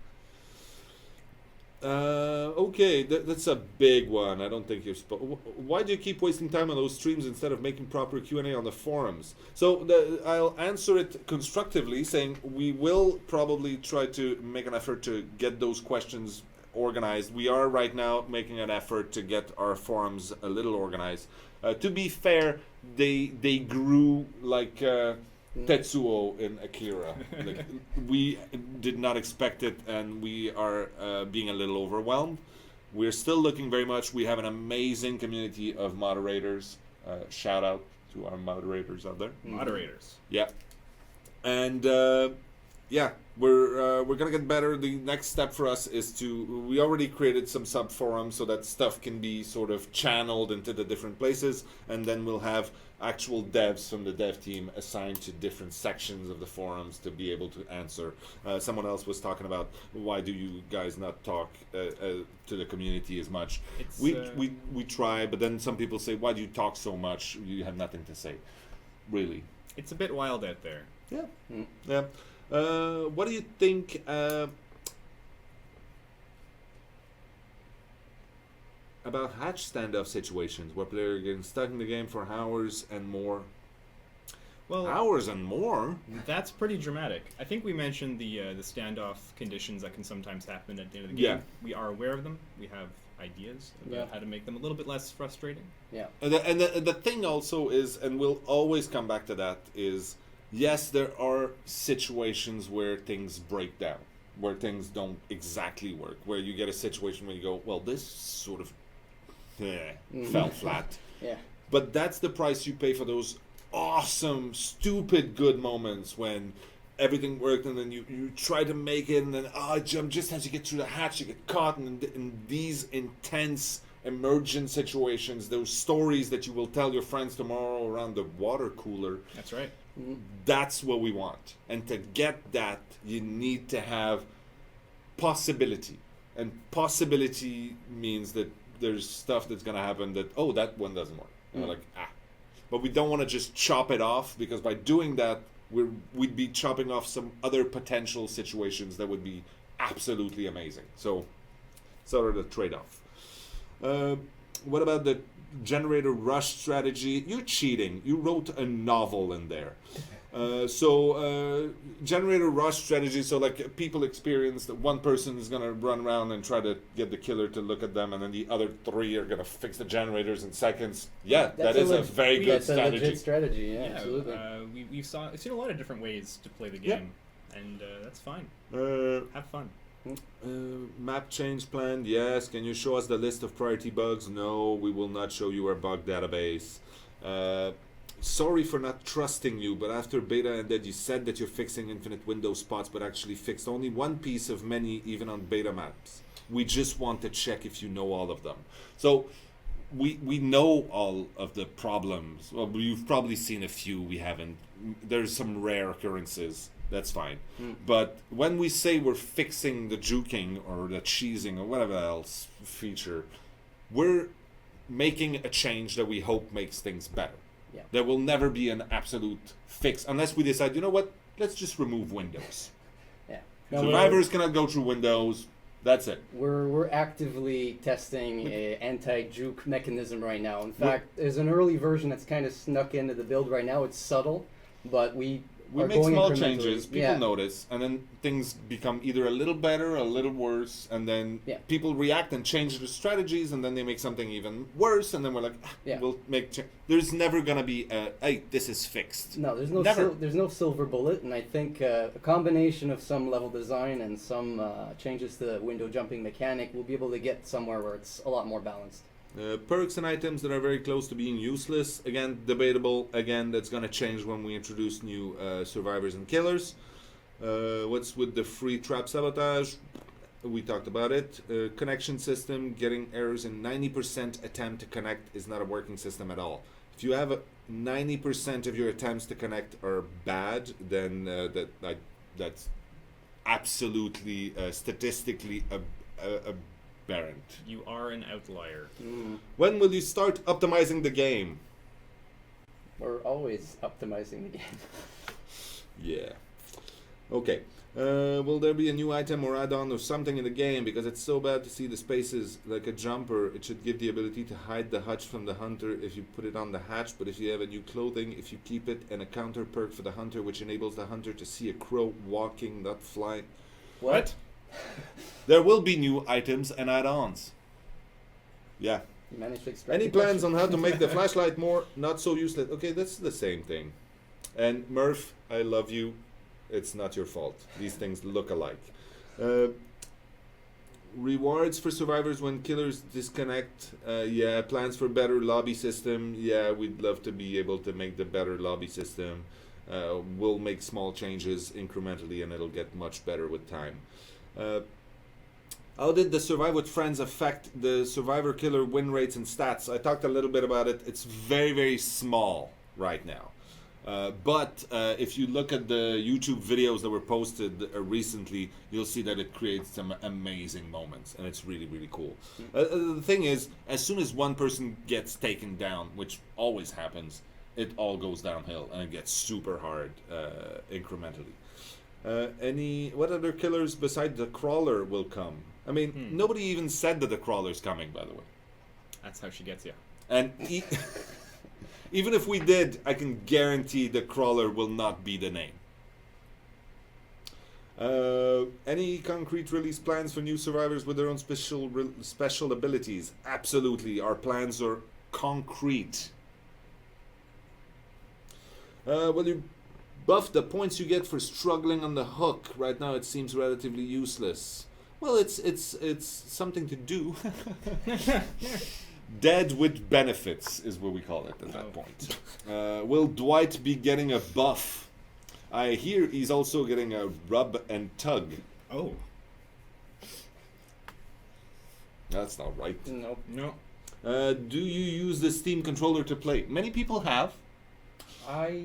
Okay, that's a big one. I don't think you're. Why do you keep wasting time on those streams instead of making proper Q&A on the forums? So I'll answer it constructively, saying we will probably try to make an effort to get those questions organized. We are right now making an effort to get our forums a little organized. To be fair, they grew like Tetsuo in Akira. Like, we did not expect it, and we are being a little overwhelmed. We're still looking very much. We have an amazing community of moderators. Shout out to our moderators out there. Moderators. Yeah, and we're gonna get better. The next step for us is we already created some sub forums so that stuff can be sort of channeled into the different places, and then we'll have actual devs from the dev team assigned to different sections of the forums to be able to answer. Someone else was talking about why do you guys not talk to the community as much? We try, but then some people say, why do you talk so much? You have nothing to say, really. It's a bit wild out there. Yeah, yeah. What do you think about hatch standoff situations where players are getting stuck in the game for hours and more? Well, hours and more? That's pretty dramatic. I think we mentioned the standoff conditions that can sometimes happen at the end of the game. Yeah. We are aware of them. We have ideas about how to make them a little bit less frustrating. Yeah. And the thing also is, and we'll always come back to that, is yes, there are situations where things break down, where things don't exactly work, where you get a situation where you go, well, this sort of fell flat. Yeah. But that's the price you pay for those awesome, stupid good moments when everything worked and then you try to make it and then just as you get through the hatch you get caught in these intense emergent situations, those stories that you will tell your friends tomorrow around the water cooler. That's right. That's what we want. And to get that, you need to have possibility. And possibility means that there's stuff that's going to happen that, that one doesn't work. And we're like, But we don't want to just chop it off, because by doing that, we'd be chopping off some other potential situations that would be absolutely amazing. So, sort of the trade-off. What about the generator rush strategy? You're cheating. You wrote a novel in there. Generator rush strategy, so like people experience that one person is going to run around and try to get the killer to look at them, and then the other three are going to fix the generators in seconds. Yeah, that is a very good strategy. That's a legit strategy, yeah, absolutely. We've seen a lot of different ways to play the game, and that's fine. Have fun. Map change plan, yes. Can you show us the list of priority bugs? No, we will not show you our bug database. Sorry for not trusting you, but after beta ended, you said that you're fixing infinite window spots, but actually fixed only one piece of many, even on beta maps. We just want to check if you know all of them. So we know all of the problems. Well, you've probably seen a few. We haven't. There's some rare occurrences. That's fine. But when we say we're fixing the juking or the cheesing or whatever else feature, we're making a change that we hope makes things better. Yeah. There will never be an absolute fix unless we decide, you know what, let's just remove windows. Yeah. Survivors cannot go through windows. That's it. We're actively testing an anti-juke mechanism right now. In fact, there's an early version that's kind of snuck into the build right now. It's subtle, but we make small changes, people notice, and then things become either a little better or a little worse, and then people react and change their strategies, and then they make something even worse, and then we're like, we'll make there's never going to be hey, this is fixed. No, there's no silver bullet, and I think a combination of some level design and some changes to the window jumping mechanic, we'll be able to get somewhere where it's a lot more balanced. Perks and items that are very close to being useless. Again, debatable. Again, that's going to change when we introduce new survivors and killers. What's with the free trap sabotage? We talked about it. Connection system, getting errors in 90% attempt to connect is not a working system at all. If you have 90% of your attempts to connect are bad, then that's absolutely statistically aberrant. You are an outlier. When will you start optimizing the game? We're always optimizing the game. Yeah. Okay. Will there be a new item or add-on or something in the game? Because it's so bad to see the spaces like a jumper. It should give the ability to hide the hutch from the hunter if you put it on the hatch. But if you have a new clothing, if you keep it, and a counter perk for the hunter, which enables the hunter to see a crow walking, not flying. What? There will be new items and add-ons. Yeah. You managed to extract Any the plans question. on how to make the flashlight more not so useless? Okay, that's the same thing. And Murph, I love you. It's not your fault. These things look alike. Rewards for survivors when killers disconnect. Yeah, plans for better lobby system. Yeah, we'd love to be able to make the better lobby system. We'll make small changes incrementally and it'll get much better with time. How did the Survive with Friends affect the Survivor Killer win rates and stats? I talked a little bit about it. It's very, very small right now. But if you look at the YouTube videos that were posted recently, you'll see that it creates some amazing moments, and it's really, really cool. The thing is, as soon as one person gets taken down, which always happens, it all goes downhill, and it gets super hard incrementally. What other killers besides the crawler will come? I mean, nobody even said that the crawler's coming, by the way. That's how she gets you. And even if we did, I can guarantee the crawler will not be the name. Any concrete release plans for new survivors with their own special abilities? Absolutely, our plans are concrete. Will you buff the points you get for struggling on the hook? Right now, it seems relatively useless. Well, it's something to do. Dead with benefits is what we call it at that point. Will Dwight be getting a buff? I hear he's also getting a rub and tug. Oh. That's not right. Nope. No. Do you use the Steam controller to play? Many people have.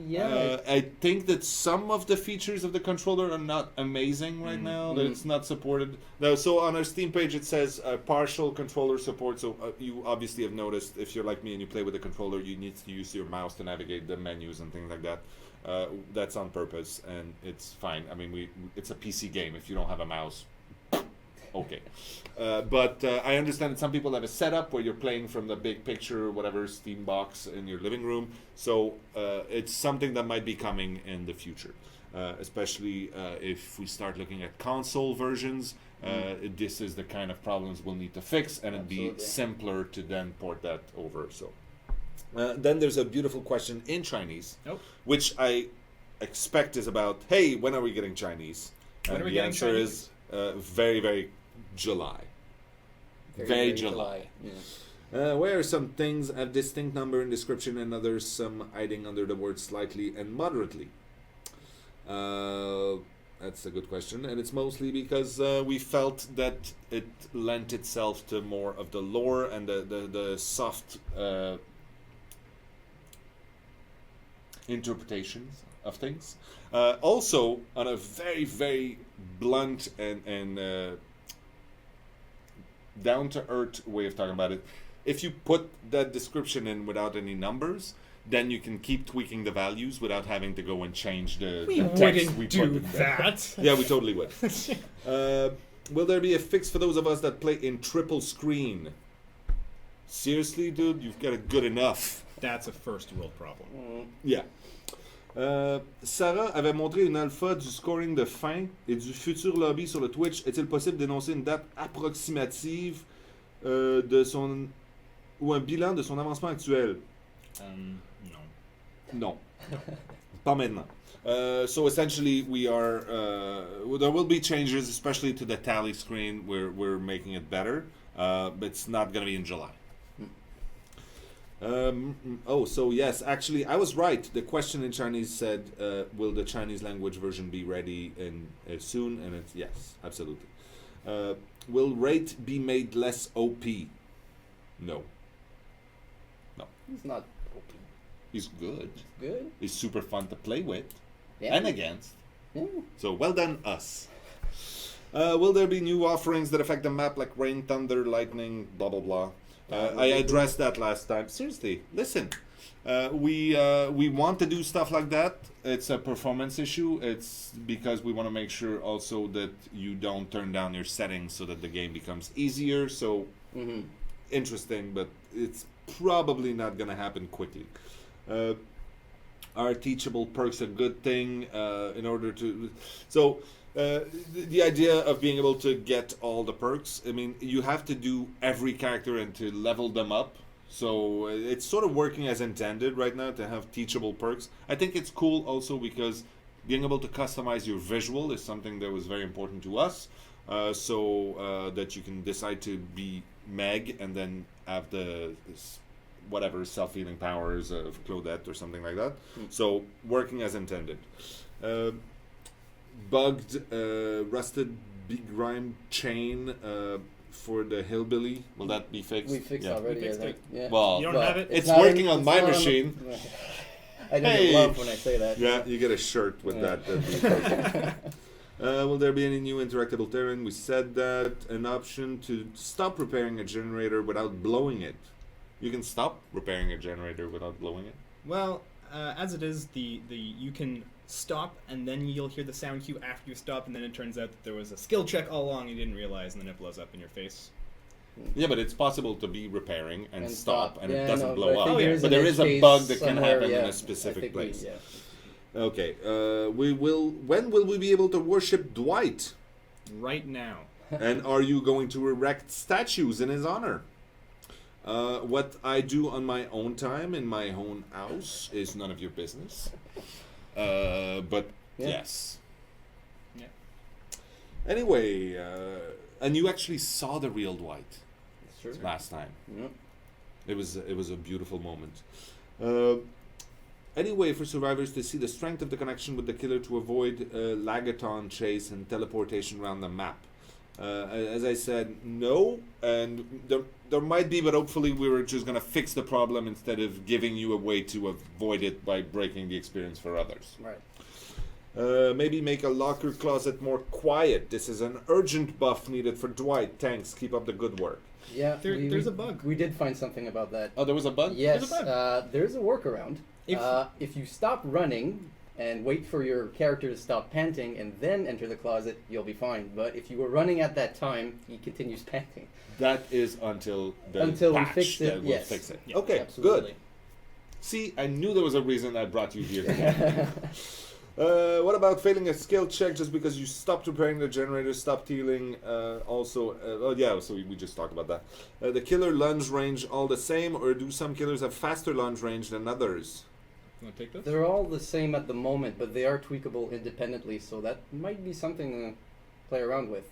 Yeah. I think that some of the features of the controller are not amazing right now. That it's not supported. No, so on our Steam page it says partial controller support. So you obviously have noticed if you're like me and you play with a controller, you need to use your mouse to navigate the menus and things like that. That's on purpose and it's fine. I mean, it's a PC game. If you don't have a mouse, okay. But I understand that some people have a setup where you're playing from the big picture or whatever Steam box in your living room. So it's something that might be coming in the future, especially if we start looking at console versions. This is the kind of problems we'll need to fix, and it'd be simpler to then port that over. So then there's a beautiful question in Chinese, which I expect is about, hey, when are we getting Chinese? When and are we the getting answer Chinese? is very, very July. Very July. Yeah. Where are some things have distinct number and description and others some hiding under the word slightly and moderately? That's a good question, and it's mostly because we felt that it lent itself to more of the lore and the soft interpretations of things. Also, on a very, very blunt and down-to-earth way of talking about it, if you put that description in without any numbers, then you can keep tweaking the values without having to go and change the text we put in there. That. Yeah, we totally would. Will there be a fix for those of us that play in triple screen? Seriously, dude, you've got it good enough. That's a first world problem. Yeah. Sarah avait montré une alpha du scoring de fin et du futur lobby sur le Twitch. Est-il possible d'énoncer une date approximative de son ou un bilan de son avancement actuel? No. Non. Pas maintenant. So essentially, we are. There will be changes, especially to the tally screen. We're making it better, but it's not going to be in July. So yes, actually, I was right. The question in Chinese said, "Will the Chinese language version be ready soon?" And it's yes, absolutely. Will Rate be made less OP? No. He's not OP. He's good. Good. He's super fun to play with Yeah. and against. Yeah. So well done, us. Will there be new offerings that affect the map like rain, thunder, lightning, blah blah blah? I addressed that last time. Seriously, listen. We want to do stuff like that. It's a performance issue. It's because we want to make sure also that you don't turn down your settings so that the game becomes easier. So interesting, but it's probably not going to happen quickly. Are teachable perks a good thing in order to... So the idea of being able to get all the perks, I mean, you have to do every character and to level them up. So it's sort of working as intended right now to have teachable perks. I think it's cool also because being able to customize your visual is something that was very important to us. So that you can decide to be Meg and then have the whatever self-healing powers of Claudette or something like that. So working as intended. Bugged, rusted, begrimed chain for the hillbilly. Will that be fixed? We fixed already. We fixed it. Yeah. Well, You don't have it? it's working on my machine. I didn't love when I say that. Yeah, you get a shirt with that. That'd be perfect. Will there be any new interactable terrain? We said that. An option to stop repairing a generator without blowing it. You can stop repairing a generator without blowing it. Well, as it is, the you can stop and then you'll hear the sound cue after you stop, and then it turns out that there was a skill check all along you didn't realize, and then it blows up in your face. Yeah, but it's possible to be repairing and stop, and it doesn't no, blow up. But there is a bug that can happen in a specific place. Yeah. Okay, when will we be able to worship Dwight? Right now. And are you going to erect statues in his honor? What I do on my own time in my own house is none of your business. But yes. Yeah. Anyway, and you actually saw the real Dwight last time. Yep. It was a beautiful moment. Anyway, for survivors to see the strength of the connection with the killer to avoid lagathon chase and teleportation around the map. As I said, no, and there might be, but hopefully we were just going to fix the problem instead of giving you a way to avoid it by breaking the experience for others. Right. Maybe make a locker closet more quiet. This is an urgent buff needed for Dwight. Thanks. Keep up the good work. Yeah, there's a bug. We did find something about that. Oh, there was a bug? Yes, There's a bug. there's a workaround. If you stop running and wait for your character to stop panting and then enter the closet, you'll be fine. But if you were running at that time, he continues panting. That is until the we patch fix it. that will Yes. fix it. Yeah, Okay, absolutely. good. See, I knew there was a reason I brought you here today. What about failing a skill check just because you stopped repairing the generator, stopped healing? So we just talked about that. The killer lunge range all the same, or do some killers have faster lunge range than others? You want to take this? They're all the same at the moment, but they are tweakable independently, so that might be something to play around with.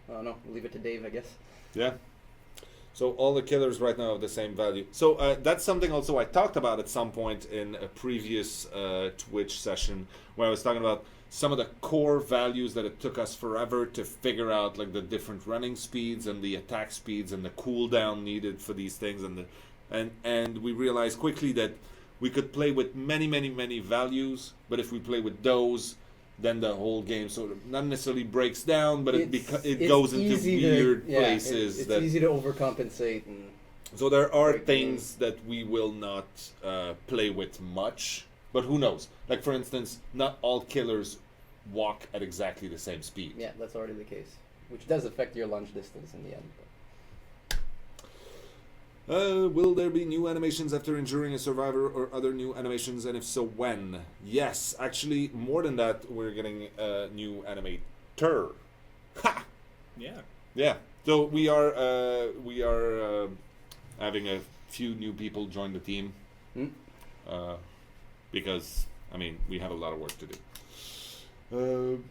I don't know. We'll leave it to Dave, I guess. Yeah. So all the killers right now have the same value. So that's something also I talked about at some point in a previous Twitch session where I was talking about some of the core values that it took us forever to figure out, like the different running speeds and the attack speeds and the cooldown needed for these things, and we realized quickly that we could play with many values, but if we play with those, then the whole game sort of not necessarily breaks down, but it goes into weird places. It's easy to overcompensate. So there are things that we will not play with much, but who knows? Like for instance, not all killers walk at exactly the same speed. Yeah, that's already the case, which does affect your lunge distance in the end. Will there be new animations after injuring a survivor or other new animations, and if so, when? Yes, actually, more than that, we're getting a new animator. Ha! Yeah. Yeah. So we are having a few new people join the team because we have a lot of work to do.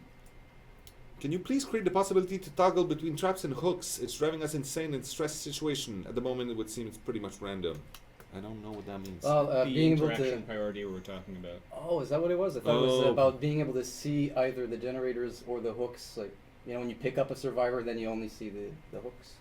Can you please create the possibility to toggle between traps and hooks? It's driving us insane in stress situation. At the moment, it would seem it's pretty much random. I don't know what that means. Well, The being able interaction to... priority we were talking about. Oh, is that what it was? I thought it was about being able to see either the generators or the hooks. Like, when you pick up a survivor, then you only see the hooks.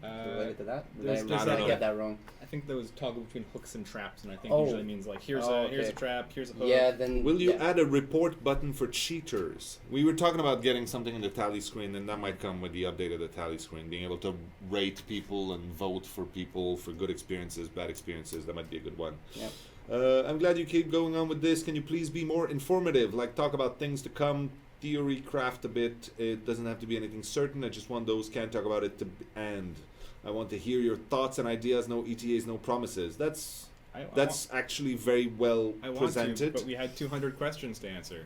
related to that? Did there's I that- get that wrong? I think there was toggle between hooks and traps, and I think Oh. usually means like here's Okay. a trap, here's a hook. Yeah, then. Will you yeah. add a report button for cheaters? We were talking about getting something in the tally screen, and that might come with the update of the tally screen. Being able to rate people and vote for people for good experiences, bad experiences. That might be a good one. Yeah. I'm glad you keep going on with this. Can you please be more informative? Like talk about things to come, theory craft a bit. It doesn't have to be anything certain. I just want those can't talk about it to end. I want to hear your thoughts and ideas. No ETAs, no promises. That's actually very well I want presented. to, but we had 200 questions to answer.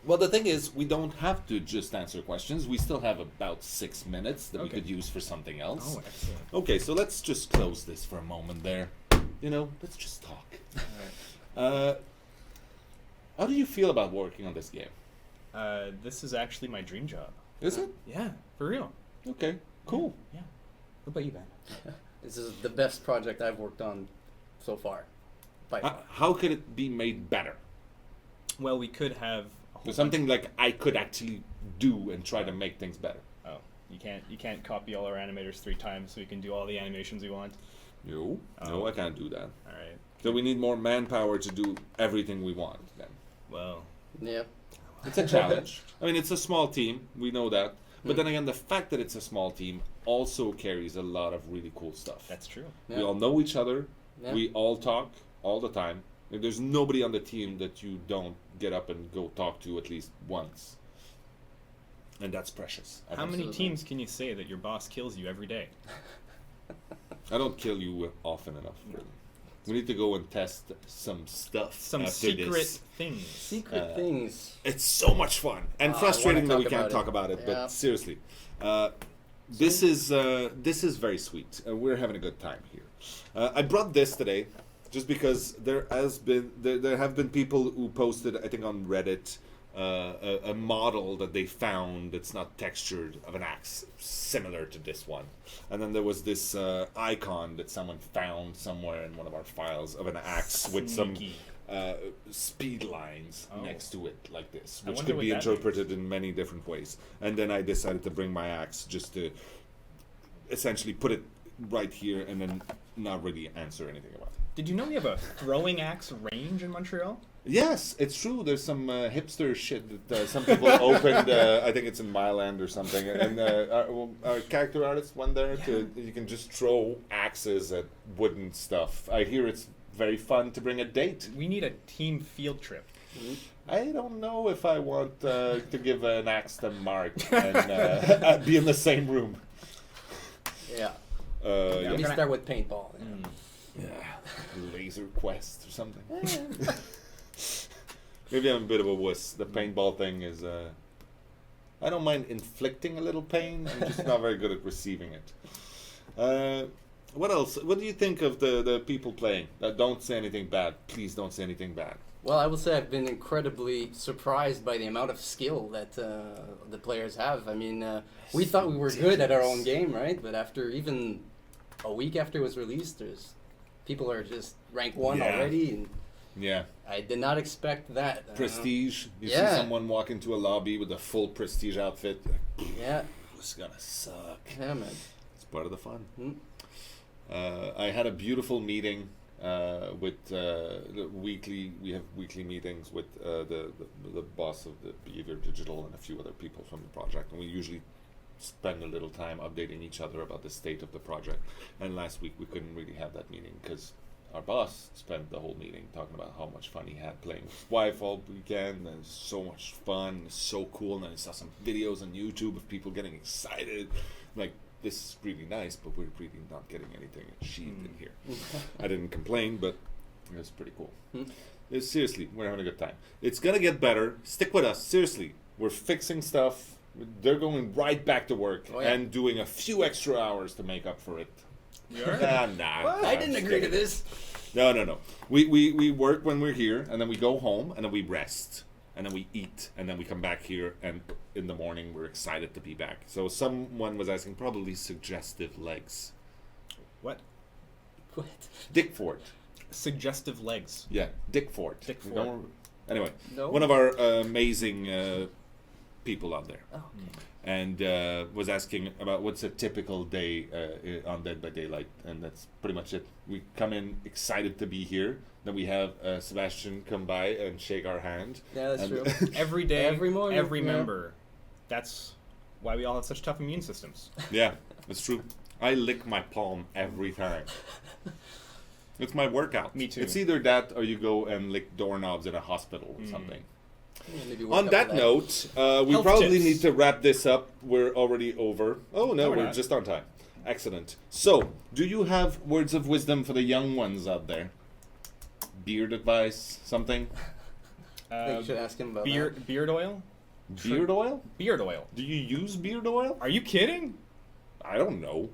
Well, the thing is, we don't have to just answer questions. We still have about 6 minutes that we Okay. could use for something else. Oh, excellent. Okay, so let's just close this for a moment there. You know, let's just talk. All right. How do you feel about working on this game? This is actually my dream job. Is it? Yeah, for real. Okay, cool. Yeah. What about you, Ben? This is the best project I've worked on so far. By far. How could it be made better? Well, we could have a whole Something like I could actually do and try to make things better. Oh, you can't copy all our animators 3 times so we can do all the animations we want. No, Oh. I can't do that. All right. So we need more manpower to do everything we want then. Well, Yeah. It's a challenge. I mean, it's a small team. We know that. But then again, the fact that it's a small team also carries a lot of really cool stuff. that's true. Yeah. We all know each other. Yeah. We all talk all the time. Like, there's nobody on the team that you don't get up and go talk to at least once. And that's precious. How many Absolutely. teams can you say that your boss kills you every day? I don't kill you often enough, really. We need to go and test some stuff. Some after secret this. things. Secret things. It's so much fun and I frustrating wanna that we talk can't about talk it. about it. Yeah. But seriously, this is very sweet. We're having a good time here. I brought this today just because there have been people who posted, I think on Reddit, a model that they found that's not textured of an axe similar to this one, and then there was this icon that someone found somewhere in one of our files of an axe with some Sneaky. speed lines Oh. next to it like this, I which wonder could what be that interpreted in many different ways. And then I decided to bring my axe just to essentially put it right here and then not really answer anything about it. Did you know we have a throwing axe range in Montreal? Yes, it's true. There's some hipster shit that some people opened. I think it's in Myland or something. And our character artist went there to. You can just throw axes at wooden stuff. I hear it's very fun to bring a date. We need a team field trip. I don't know if I want to give an axe to Mark and be in the same room. Yeah. Yeah. We gonna- start with paintball. Laser Quest or something. Maybe I'm a bit of a wuss. The paintball thing is. I don't mind inflicting a little pain. I'm just not very good at receiving it. What else? What do you think of the people playing? Don't say anything bad. Please don't say anything bad. Well, I will say I've been incredibly surprised by the amount of skill that the players have. I mean, we thought we were good at our own game, right? But after even a week after it was released, people are just rank 1 Yeah. already, and Yeah. I did not expect that. Prestige. You see Yeah. someone walk into a lobby with a full Prestige outfit. Yeah, It's gonna suck. yeah, man. It's part of the fun. Mm. I had a beautiful meeting with the weekly. We have weekly meetings with the boss of the Behavior Digital and a few other people from the project, and we usually spend a little time updating each other about the state of the project. And last week we couldn't really have that meeting because our boss spent the whole meeting talking about how much fun he had playing with his wife all weekend, and it's so much fun, it's so cool. And then I saw some videos on YouTube of people getting excited, like, this is really nice, but we're really not getting anything achieved in here. I didn't complain, but it was pretty cool. Seriously, we're having a good time. It's gonna get better. Stick with us. Seriously, we're fixing stuff. They're going right back to work and doing a few extra hours to make up for it. You are? Nah. I didn't agree to this. No. We work when we're here, and then we go home, and then we rest, and then we eat, and then we come back here, and in the morning we're excited to be back. So someone was asking, probably suggestive legs. What? What? Dick Fort. Suggestive legs. Yeah, Dick Fort. Dick We Fort. don't- Anyway, No. one of our amazing people out there. Oh, okay. And was asking about what's a typical day on Dead by Daylight, and that's pretty much it. We come in excited to be here. Then we have Sebastian come by and shake our hand. Yeah, that's true. Every day, Every morning, every yeah. member. That's why we all have such tough immune systems. Yeah, that's true. I lick my palm every time. It's my workout. Me too. It's either that or you go and lick doorknobs in a hospital or something. Yeah, maybe work On up that to note, we Health probably tips. need to wrap this up. We're already over. Oh, no, we're we're not. just on time. Excellent. So, do you have words of wisdom for the young ones out there? Beard advice? Something? I think you should ask him about Beard oil? Beard oil? Beard oil. Do you use beard oil? Are you kidding? I don't know.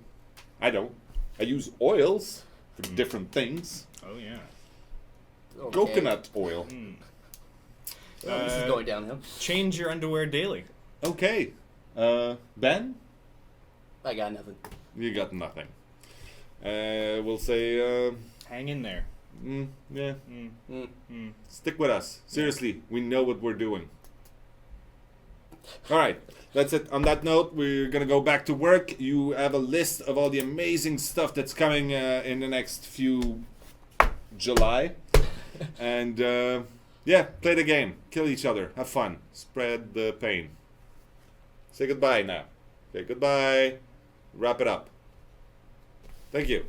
I don't. I use oils for different things. Oh, yeah. that. Okay. Coconut oil. Well, this is going downhill. Change your underwear daily. Okay. Ben? I got nothing. You got nothing. We'll say, Hang in there. yeah. Mm. Stick with us. Seriously, we know what we're doing. All right, that's it. On that note, we're going to go back to work. You have a list of all the amazing stuff that's coming in the next few July. And, yeah, play the game. Kill each other. Have fun. Spread the pain. Say goodbye now. Say goodbye. Wrap it up. Thank you.